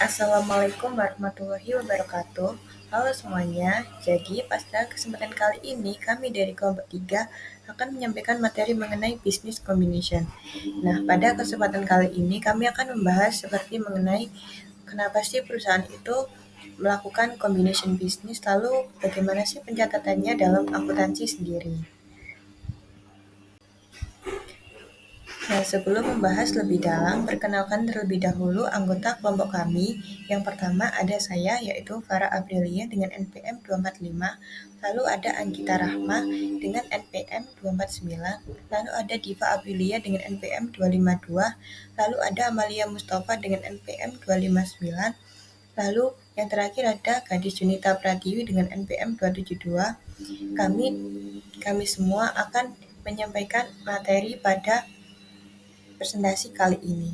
Assalamualaikum warahmatullahi wabarakatuh. Halo semuanya, jadi pada kesempatan kali ini kami dari kelompok 3 akan menyampaikan materi mengenai business combination. Nah, pada kesempatan kali ini kami akan membahas seperti mengenai kenapa sih perusahaan itu melakukan combination business, lalu bagaimana sih pencatatannya dalam akuntansi sendiri. Nah, sebelum membahas lebih dalam, perkenalkan terlebih dahulu anggota kelompok kami. Yang pertama ada saya, yaitu Farah Aprilia dengan NPM 245, lalu ada Anggita Rahma dengan NPM 249, lalu ada Diva Aprilia dengan NPM 252, lalu ada Amalia Mustafa dengan NPM 259, lalu yang terakhir ada Gadis Junita Pratiwi dengan NPM 272. Kami kami semua akan menyampaikan materi pada presentasi kali ini.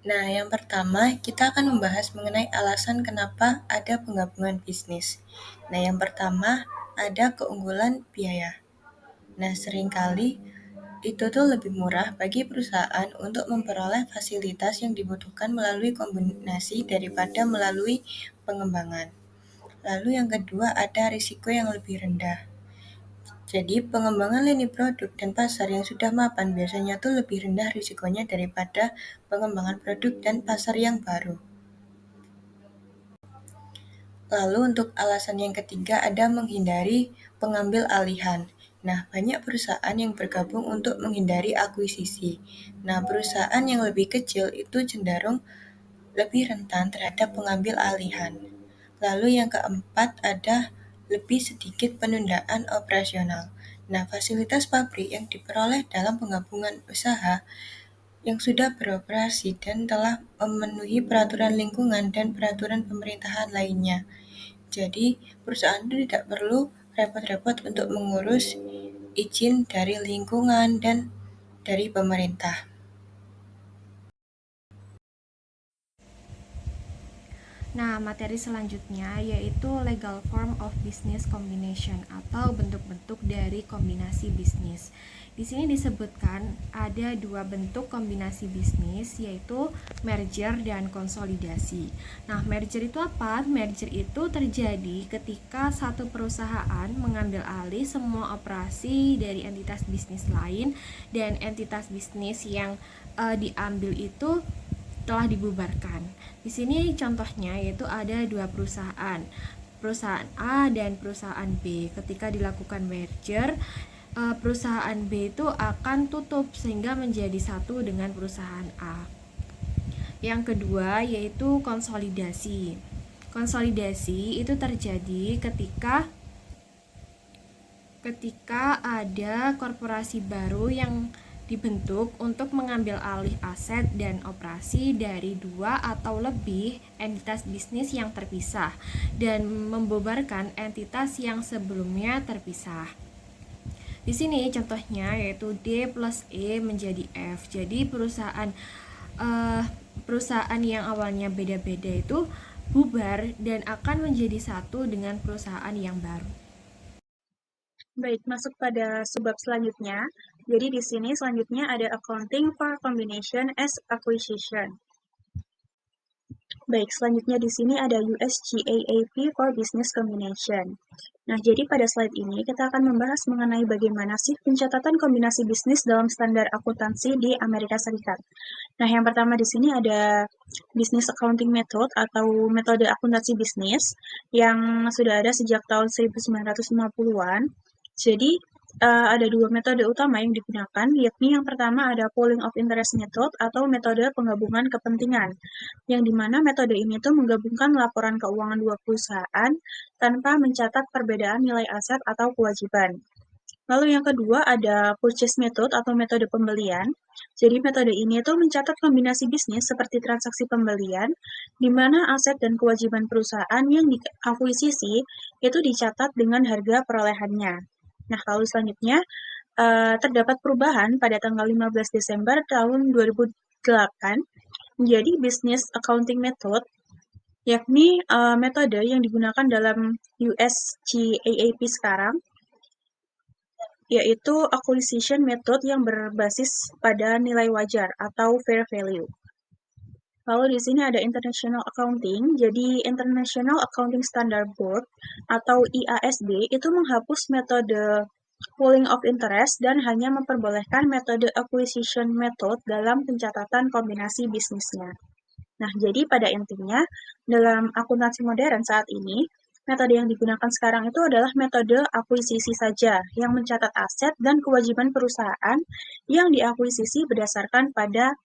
Nah, yang pertama kita akan membahas mengenai alasan kenapa ada penggabungan bisnis. Nah, yang pertama ada keunggulan biaya. Nah, seringkali itu tuh lebih murah bagi perusahaan untuk memperoleh fasilitas yang dibutuhkan melalui kombinasi daripada melalui pengembangan. Lalu yang kedua ada risiko yang lebih rendah. Jadi pengembangan lini produk dan pasar yang sudah mapan biasanya tuh lebih rendah risikonya daripada pengembangan produk dan pasar yang baru. Lalu untuk alasan yang ketiga ada menghindari pengambil alihan. Nah, banyak perusahaan yang bergabung untuk menghindari akuisisi. Nah, perusahaan yang lebih kecil itu cenderung lebih rentan terhadap pengambil alihan. Lalu yang keempat ada lebih sedikit penundaan operasional. Nah, fasilitas pabrik yang diperoleh dalam penggabungan usaha yang sudah beroperasi dan telah memenuhi peraturan lingkungan dan peraturan pemerintahan lainnya. Jadi, perusahaan itu tidak perlu repot-repot untuk mengurus izin dari lingkungan dan dari pemerintah. Nah, materi selanjutnya yaitu legal form of business combination atau bentuk-bentuk dari kombinasi bisnis. Di sini disebutkan ada dua bentuk kombinasi bisnis yaitu merger dan konsolidasi. Nah, merger itu apa? Merger itu terjadi ketika satu perusahaan mengambil alih semua operasi dari entitas bisnis lain dan entitas bisnis yang diambil itu telah dibubarkan. Di sini contohnya yaitu ada dua perusahaan, perusahaan A dan perusahaan B. Ketika dilakukan merger, perusahaan B itu akan tutup sehingga menjadi satu dengan perusahaan A. Yang kedua yaitu konsolidasi. Konsolidasi itu terjadi ketika ada korporasi baru yang dibentuk untuk mengambil alih aset dan operasi dari dua atau lebih entitas bisnis yang terpisah dan membubarkan entitas yang sebelumnya terpisah. Di sini contohnya yaitu D plus E menjadi F. Jadi perusahaan yang awalnya beda-beda itu bubar dan akan menjadi satu dengan perusahaan yang baru. Baik, masuk pada subbab selanjutnya. Jadi di sini selanjutnya ada accounting for combination as acquisition. Baik, selanjutnya di sini ada USGAAP for business combination. Nah, jadi pada slide ini kita akan membahas mengenai bagaimana sih pencatatan kombinasi bisnis dalam standar akuntansi di Amerika Serikat. Nah, yang pertama di sini ada business accounting method atau metode akuntansi bisnis yang sudah ada sejak tahun 1950-an. Jadi, ada dua metode utama yang digunakan, yakni yang pertama ada pooling of interest method atau metode penggabungan kepentingan, yang dimana metode ini tuh menggabungkan laporan keuangan dua perusahaan tanpa mencatat perbedaan nilai aset atau kewajiban. Lalu yang kedua ada purchase method atau metode pembelian. Jadi metode ini tuh mencatat kombinasi bisnis seperti transaksi pembelian, di mana aset dan kewajiban perusahaan yang diakuisisi itu dicatat dengan harga perolehannya. Nah, lalu selanjutnya terdapat perubahan pada tanggal 15 Desember tahun 2008 menjadi business accounting method, yakni metode yang digunakan dalam US GAAP sekarang, yaitu acquisition method yang berbasis pada nilai wajar atau fair value. Lalu di sini ada International Accounting. Jadi International Accounting Standard Board atau IASB itu menghapus metode pooling of interest dan hanya memperbolehkan metode acquisition method dalam pencatatan kombinasi bisnisnya. Nah, jadi pada intinya dalam akuntansi modern saat ini, metode yang digunakan sekarang itu adalah metode akuisisi saja yang mencatat aset dan kewajiban perusahaan yang diakuisisi berdasarkan pada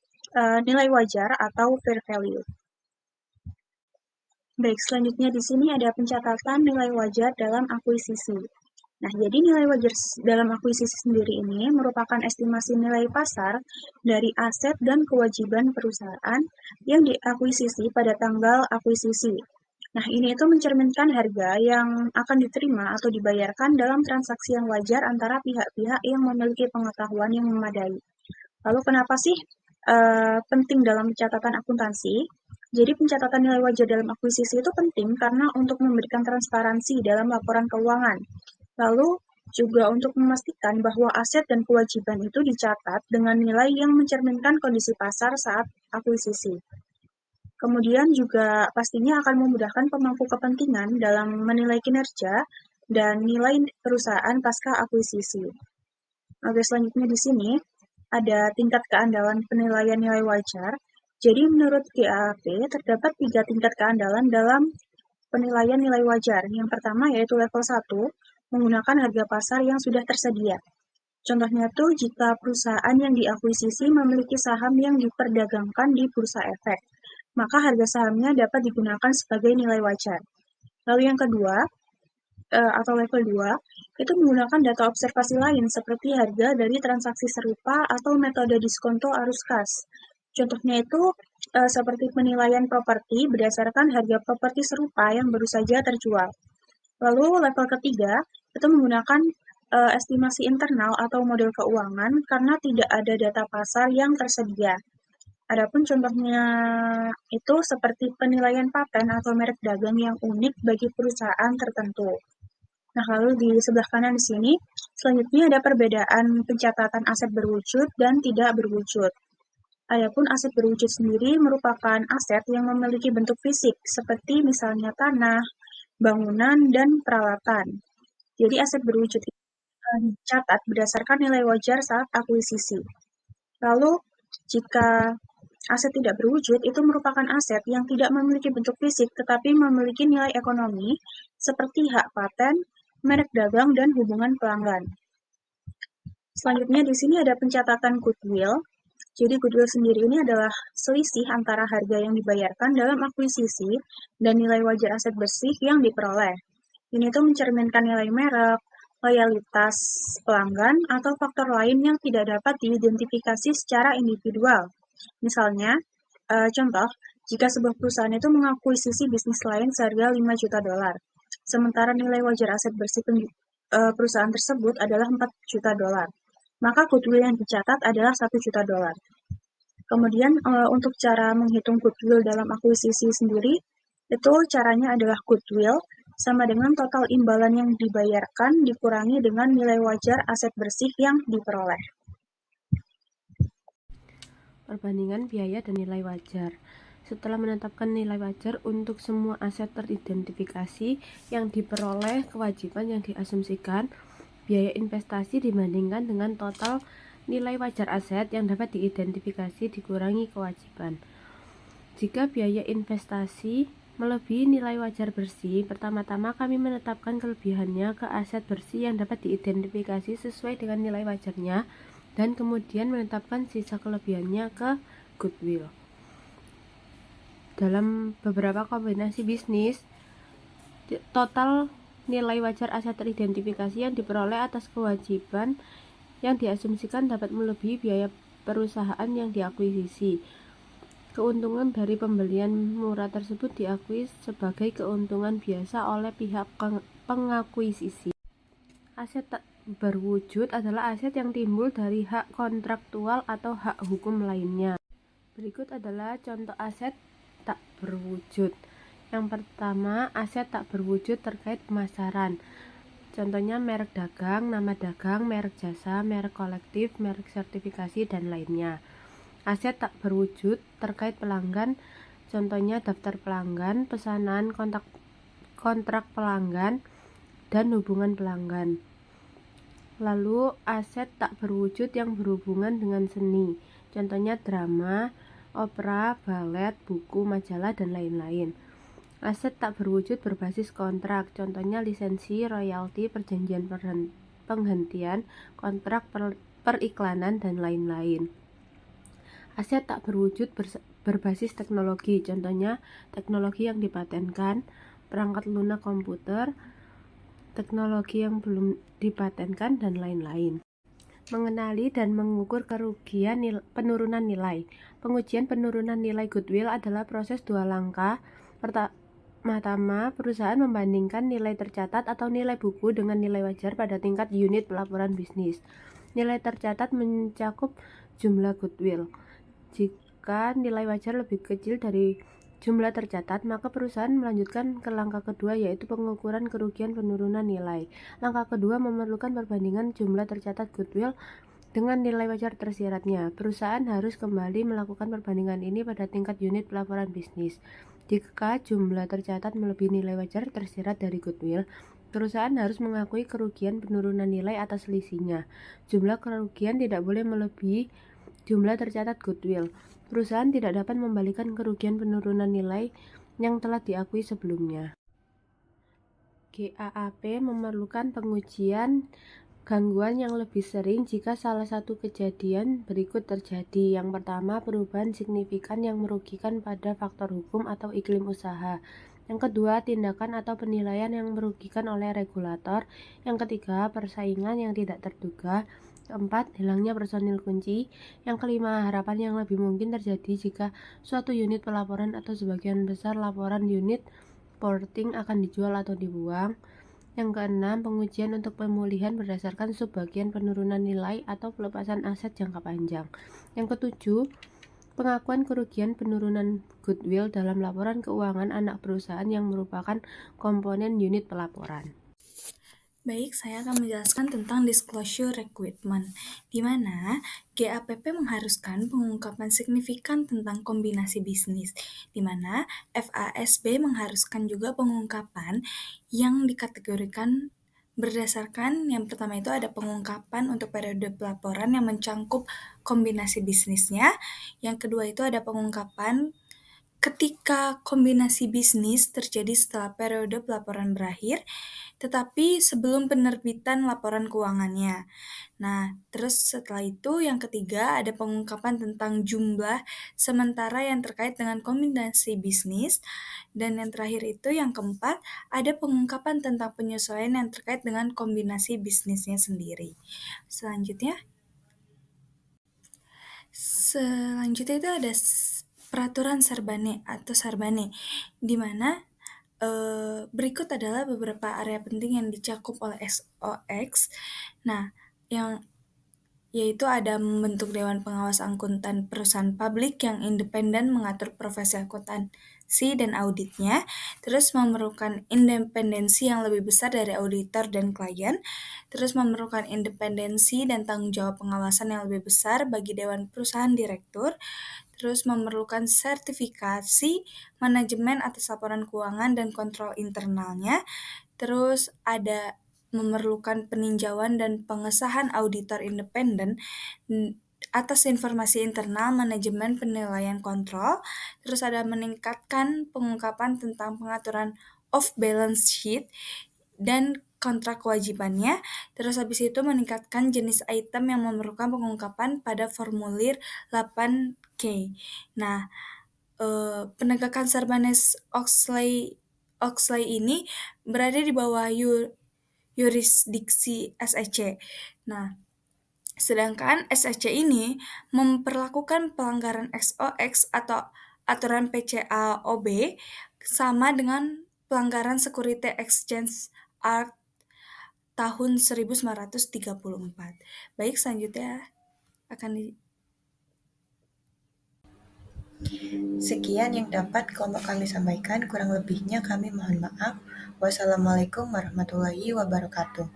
nilai wajar atau fair value. Baik, selanjutnya di sini ada pencatatan nilai wajar dalam akuisisi. Nah, jadi nilai wajar dalam akuisisi sendiri ini merupakan estimasi nilai pasar dari aset dan kewajiban perusahaan yang diakuisisi pada tanggal akuisisi. Nah, ini itu mencerminkan harga yang akan diterima atau dibayarkan dalam transaksi yang wajar antara pihak-pihak yang memiliki pengetahuan yang memadai. Lalu kenapa sih penting dalam pencatatan akuntansi? Jadi pencatatan nilai wajar dalam akuisisi itu penting karena untuk memberikan transparansi dalam laporan keuangan. Lalu juga untuk memastikan bahwa aset dan kewajiban itu dicatat dengan nilai yang mencerminkan kondisi pasar saat akuisisi. Kemudian juga pastinya akan memudahkan pemangku kepentingan dalam menilai kinerja dan nilai perusahaan pasca akuisisi. Oke, selanjutnya di sini ada tingkat keandalan penilaian nilai wajar. Jadi menurut GAAP terdapat 3 tingkat keandalan dalam penilaian nilai wajar. Yang pertama yaitu level 1, menggunakan harga pasar yang sudah tersedia. Contohnya tuh jika perusahaan yang diakuisisi memiliki saham yang diperdagangkan di bursa efek, maka harga sahamnya dapat digunakan sebagai nilai wajar. Lalu yang kedua, atau level 2, itu menggunakan data observasi lain seperti harga dari transaksi serupa atau metode diskonto arus kas. Contohnya itu seperti penilaian properti berdasarkan harga properti serupa yang baru saja terjual. Lalu level ketiga itu menggunakan estimasi internal atau model keuangan karena tidak ada data pasar yang tersedia. Adapun contohnya itu seperti penilaian paten atau merek dagang yang unik bagi perusahaan tertentu. Nah, lalu di sebelah kanan di sini, selanjutnya ada perbedaan pencatatan aset berwujud dan tidak berwujud. Adapun aset berwujud sendiri merupakan aset yang memiliki bentuk fisik, seperti misalnya tanah, bangunan, dan peralatan. Jadi aset berwujud dicatat berdasarkan nilai wajar saat akuisisi. Lalu, jika aset tidak berwujud, itu merupakan aset yang tidak memiliki bentuk fisik, tetapi memiliki nilai ekonomi, seperti hak paten, merek dagang, dan hubungan pelanggan. Selanjutnya di sini ada pencatatan goodwill. Jadi goodwill sendiri ini adalah selisih antara harga yang dibayarkan dalam akuisisi dan nilai wajar aset bersih yang diperoleh. Ini tuh mencerminkan nilai merek, loyalitas pelanggan, atau faktor lain yang tidak dapat diidentifikasi secara individual. Misalnya, contoh, jika sebuah perusahaan itu mengakuisisi bisnis lain seharga 5 juta dolar, sementara nilai wajar aset bersih perusahaan tersebut adalah 4 juta dolar, maka goodwill yang dicatat adalah 1 juta dolar. Kemudian untuk cara menghitung goodwill dalam akuisisi sendiri, itu caranya adalah goodwill sama dengan total imbalan yang dibayarkan dikurangi dengan nilai wajar aset bersih yang diperoleh. Perbandingan biaya dan nilai wajar. Setelah menetapkan nilai wajar untuk semua aset teridentifikasi yang diperoleh, kewajiban yang diasumsikan, biaya investasi dibandingkan dengan total nilai wajar aset yang dapat diidentifikasi dikurangi kewajiban. Jika biaya investasi melebihi nilai wajar bersih, pertama-tama kami menetapkan kelebihannya ke aset bersih yang dapat diidentifikasi sesuai dengan nilai wajarnya, dan kemudian menetapkan sisa kelebihannya ke goodwill. Dalam beberapa kombinasi bisnis, total nilai wajar aset teridentifikasi yang diperoleh atas kewajiban yang diasumsikan dapat melebihi biaya perusahaan yang diakuisisi. Keuntungan dari pembelian murah tersebut diakui sebagai keuntungan biasa oleh pihak pengakuisisi. Aset tak berwujud adalah aset yang timbul dari hak kontraktual atau hak hukum lainnya. Berikut adalah contoh aset tak berwujud. Yang pertama, aset tak berwujud terkait pemasaran. Contohnya merek dagang, nama dagang, merek jasa, merek kolektif, merek sertifikasi, dan lainnya. Aset tak berwujud terkait pelanggan, contohnya daftar pelanggan, pesanan, kontrak pelanggan, dan hubungan pelanggan. Lalu aset tak berwujud yang berhubungan dengan seni, contohnya drama, opera, balet, buku, majalah, dan lain-lain. Aset tak berwujud berbasis kontrak, contohnya lisensi, royalti, perjanjian penghentian, kontrak periklanan, dan lain-lain. Aset tak berwujud berbasis teknologi, contohnya teknologi yang dipatenkan, perangkat lunak komputer, teknologi yang belum dipatenkan, dan lain-lain. Mengenali dan mengukur kerugian penurunan nilai. Pengujian penurunan nilai goodwill adalah proses dua langkah. Pertama, perusahaan membandingkan nilai tercatat atau nilai buku dengan nilai wajar pada tingkat unit pelaporan bisnis. Nilai tercatat mencakup jumlah goodwill. Jika nilai wajar lebih kecil dari jumlah tercatat, maka perusahaan melanjutkan ke langkah kedua, yaitu pengukuran kerugian penurunan nilai. Langkah kedua memerlukan perbandingan jumlah tercatat goodwill dengan nilai wajar tersiratnya. Perusahaan harus kembali melakukan perbandingan ini pada tingkat unit pelaporan bisnis. Jika jumlah tercatat melebihi nilai wajar tersirat dari goodwill, perusahaan harus mengakui kerugian penurunan nilai atas selisihnya. Jumlah kerugian tidak boleh melebihi jumlah tercatat goodwill. Perusahaan tidak dapat membalikan kerugian penurunan nilai yang telah diakui sebelumnya. GAAP memerlukan pengujian gangguan yang lebih sering jika salah satu kejadian berikut terjadi. Yang pertama, perubahan signifikan yang merugikan pada faktor hukum atau iklim usaha. Yang kedua, tindakan atau penilaian yang merugikan oleh regulator. Yang ketiga, persaingan yang tidak terduga. Keempat, hilangnya personil kunci. Yang kelima, harapan yang lebih mungkin terjadi jika suatu unit pelaporan atau sebagian besar laporan unit reporting akan dijual atau dibuang. Yang keenam, pengujian untuk pemulihan berdasarkan subbagian penurunan nilai atau pelepasan aset jangka panjang. Yang ketujuh, pengakuan kerugian penurunan goodwill dalam laporan keuangan anak perusahaan yang merupakan komponen unit pelaporan. Baik, saya akan menjelaskan tentang disclosure requirement, di mana GAPP mengharuskan pengungkapan signifikan tentang kombinasi bisnis, di mana FASB mengharuskan juga pengungkapan yang dikategorikan berdasarkan yang pertama itu ada pengungkapan untuk periode pelaporan yang mencakup kombinasi bisnisnya, yang kedua itu ada pengungkapan ketika kombinasi bisnis terjadi setelah periode pelaporan berakhir, tetapi sebelum penerbitan laporan keuangannya. Nah, terus setelah itu yang ketiga ada pengungkapan tentang jumlah sementara yang terkait dengan kombinasi bisnis, dan yang terakhir itu yang keempat ada pengungkapan tentang penyesuaian yang terkait dengan kombinasi bisnisnya sendiri. Selanjutnya itu ada peraturan Sarbane atau Sarbane, di mana berikut adalah beberapa area penting yang dicakup oleh SOX. Nah, yang yaitu ada membentuk Dewan Pengawas Akuntan Perusahaan Publik yang independen mengatur profesi akuntansi dan auditnya, terus memerlukan independensi yang lebih besar dari auditor dan klien, terus memerlukan independensi dan tanggung jawab pengawasan yang lebih besar bagi Dewan Perusahaan Direktur, terus memerlukan sertifikasi manajemen atas laporan keuangan dan kontrol internalnya, terus ada memerlukan peninjauan dan pengesahan auditor independen atas informasi internal manajemen penilaian kontrol, terus ada meningkatkan pengungkapan tentang pengaturan off balance sheet dan kontrak kewajibannya, terus habis itu meningkatkan jenis item yang memerlukan pengungkapan pada formulir 8K. Nah, penegakan Sarbanes-Oxley ini berada di bawah yurisdiksi SEC. Nah, sedangkan SEC ini memperlakukan pelanggaran SOX atau aturan PCAOB sama dengan pelanggaran Security Exchange Act tahun 1934. Baik, selanjutnya akan Sekian yang dapat kelompok kami sampaikan, kurang lebihnya kami mohon maaf. Wassalamualaikum warahmatullahi wabarakatuh.